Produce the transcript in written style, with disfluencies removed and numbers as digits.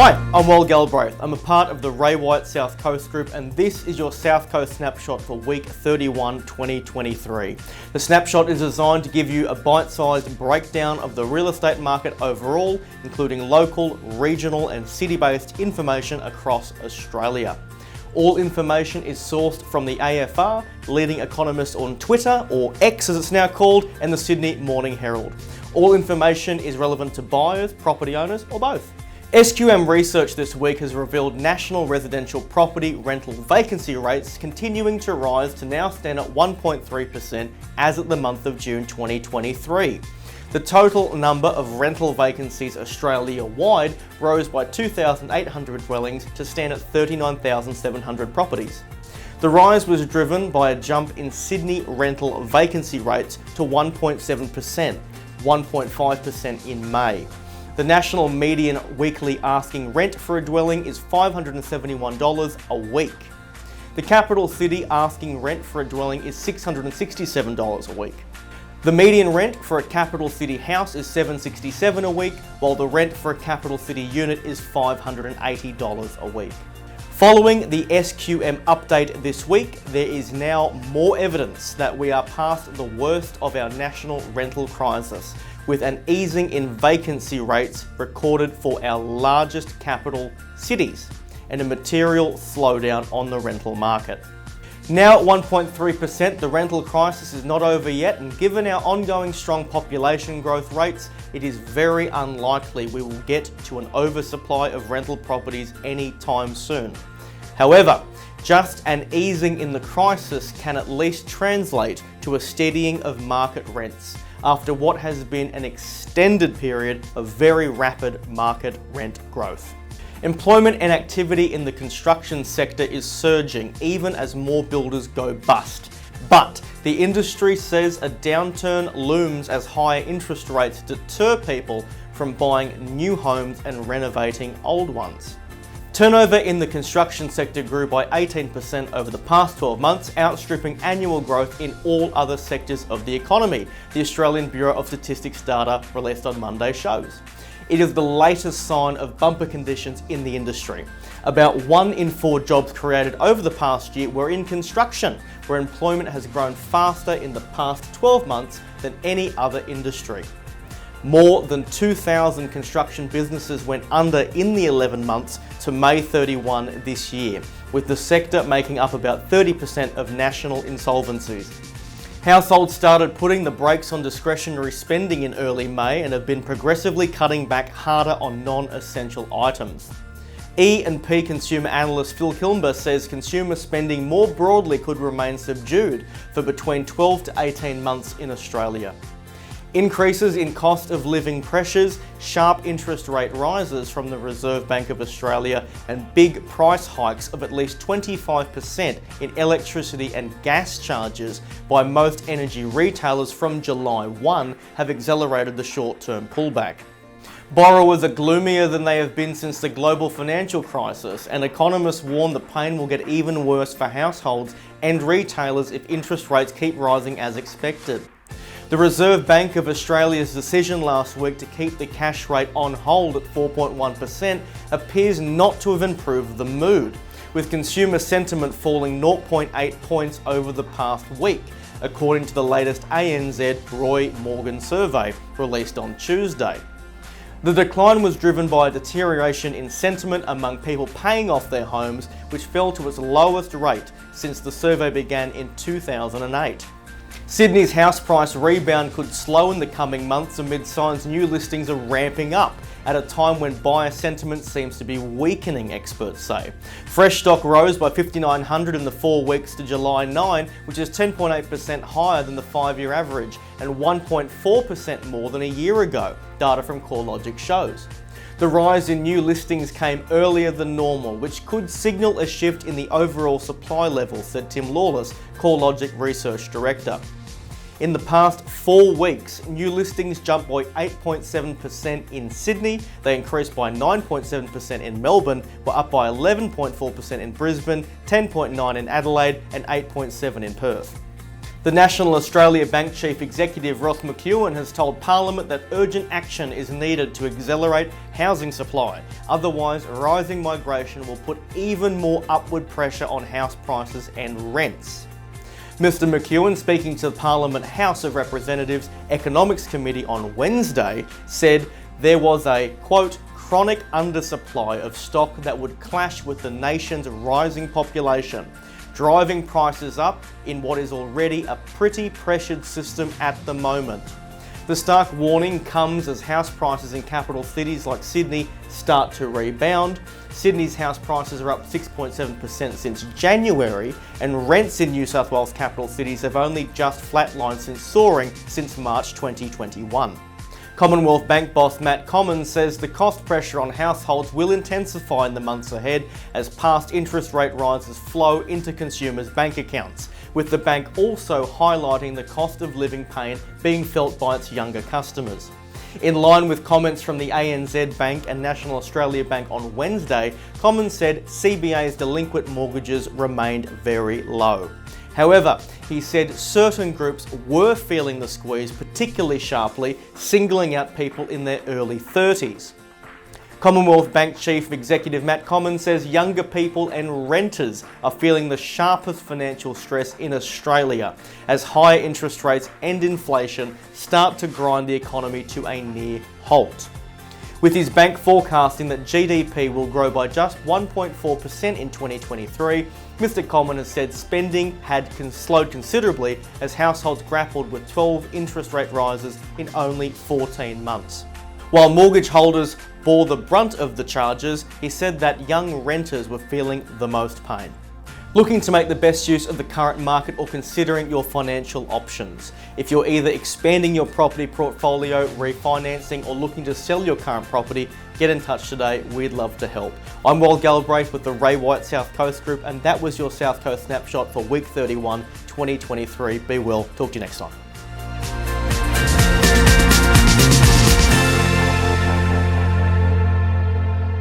Hi, I'm Will Galbraith. I'm a part of the Ray White South Coast Group, and this is your South Coast Snapshot for week 31, 2023. The snapshot is designed to give you a bite-sized breakdown of the real estate market overall, including local, regional and city-based information across Australia. All information is sourced from the AFR, leading economist on Twitter, or X as it's now called, and the Sydney Morning Herald. All information is relevant to buyers, property owners, or both. SQM research this week has revealed national residential property rental vacancy rates continuing to rise to now stand at 1.3% as at the month of June 2023. The total number of rental vacancies Australia-wide rose by 2,800 dwellings to stand at 39,700 properties. The rise was driven by a jump in Sydney rental vacancy rates to 1.7%, 1.5% in May. The national median weekly asking rent for a dwelling is $571 a week. The capital city asking rent for a dwelling is $667 a week. The median rent for a capital city house is $767 a week, while the rent for a capital city unit is $580 a week. Following the SQM update this week, there is now more evidence that we are past the worst of our national rental crisis, with an easing in vacancy rates recorded for our largest capital cities and a material slowdown on the rental market. Now at 1.3%, the rental crisis is not over yet, and given our ongoing strong population growth rates, it is very unlikely we will get to an oversupply of rental properties anytime soon. However, just an easing in the crisis can at least translate to a steadying of market rents after what has been an extended period of very rapid market rent growth. Employment and activity in the construction sector is surging even as more builders go bust. But the industry says a downturn looms as higher interest rates deter people from buying new homes and renovating old ones. Turnover in the construction sector grew by 18% over the past 12 months, outstripping annual growth in all other sectors of the economy, the Australian Bureau of Statistics data released on Monday shows. It is the latest sign of bumper conditions in the industry. About 1 in 4 jobs created over the past year were in construction, where employment has grown faster in the past 12 months than any other industry. More than 2,000 construction businesses went under in the 11 months to May 31 this year, with the sector making up about 30% of national insolvencies. Households started putting the brakes on discretionary spending in early May and have been progressively cutting back harder on non-essential items. E&P consumer analyst Phil Kilmer says consumer spending more broadly could remain subdued for between 12 to 18 months in Australia. Increases in cost of living pressures, sharp interest rate rises from the Reserve Bank of Australia, and big price hikes of at least 25% in electricity and gas charges by most energy retailers from July 1 have accelerated the short-term pullback. Borrowers are gloomier than they have been since the global financial crisis, and economists warn the pain will get even worse for households and retailers if interest rates keep rising as expected. The Reserve Bank of Australia's decision last week to keep the cash rate on hold at 4.1% appears not to have improved the mood, with consumer sentiment falling 0.8 points over the past week, according to the latest ANZ Roy Morgan survey released on Tuesday. The decline was driven by a deterioration in sentiment among people paying off their homes, which fell to its lowest rate since the survey began in 2008. Sydney's house price rebound could slow in the coming months amid signs new listings are ramping up at a time when buyer sentiment seems to be weakening, experts say. Fresh stock rose by 5,900 in the 4 weeks to July 9, which is 10.8% higher than the 5-year average and 1.4% more than a year ago, data from CoreLogic shows. The rise in new listings came earlier than normal, which could signal a shift in the overall supply level, said Tim Lawless, CoreLogic Research Director. In the past 4 weeks, new listings jumped by 8.7% in Sydney, they increased by 9.7% in Melbourne, were up by 11.4% in Brisbane, 10.9% in Adelaide and 8.7% in Perth. The National Australia Bank Chief Executive Ross McEwen has told Parliament that urgent action is needed to accelerate housing supply. Otherwise, rising migration will put even more upward pressure on house prices and rents. Mr McEwen, speaking to the Parliament House of Representatives Economics Committee on Wednesday, said there was a, quote, chronic undersupply of stock that would clash with the nation's rising population, driving prices up in what is already a pretty pressured system at the moment. The stark warning comes as house prices in capital cities like Sydney start to rebound. Sydney's house prices are up 6.7% since January, and rents in New South Wales capital cities have only just flatlined since soaring since March 2021. Commonwealth Bank boss Matt Commons says the cost pressure on households will intensify in the months ahead as past interest rate rises flow into consumers' bank accounts, with the bank also highlighting the cost of living pain being felt by its younger customers. In line with comments from the ANZ Bank and National Australia Bank on Wednesday, Commons said CBA's delinquent mortgages remained very low. However, he said certain groups were feeling the squeeze particularly sharply, singling out people in their early 30s. Commonwealth Bank Chief Executive Matt Commons says younger people and renters are feeling the sharpest financial stress in Australia as higher interest rates and inflation start to grind the economy to a near halt. With his bank forecasting that GDP will grow by just 1.4% in 2023, Mr Commons has said spending had slowed considerably as households grappled with 12 interest rate rises in only 14 months. While mortgage holders bore the brunt of the charges, he said that young renters were feeling the most pain. Looking to make the best use of the current market or considering your financial options. If you're either expanding your property portfolio, refinancing, or looking to sell your current property, get in touch today. We'd love to help. I'm Will Galbraith with the Ray White South Coast Group, and that was your South Coast Snapshot for week 31, 2023. Be well. Talk to you next time.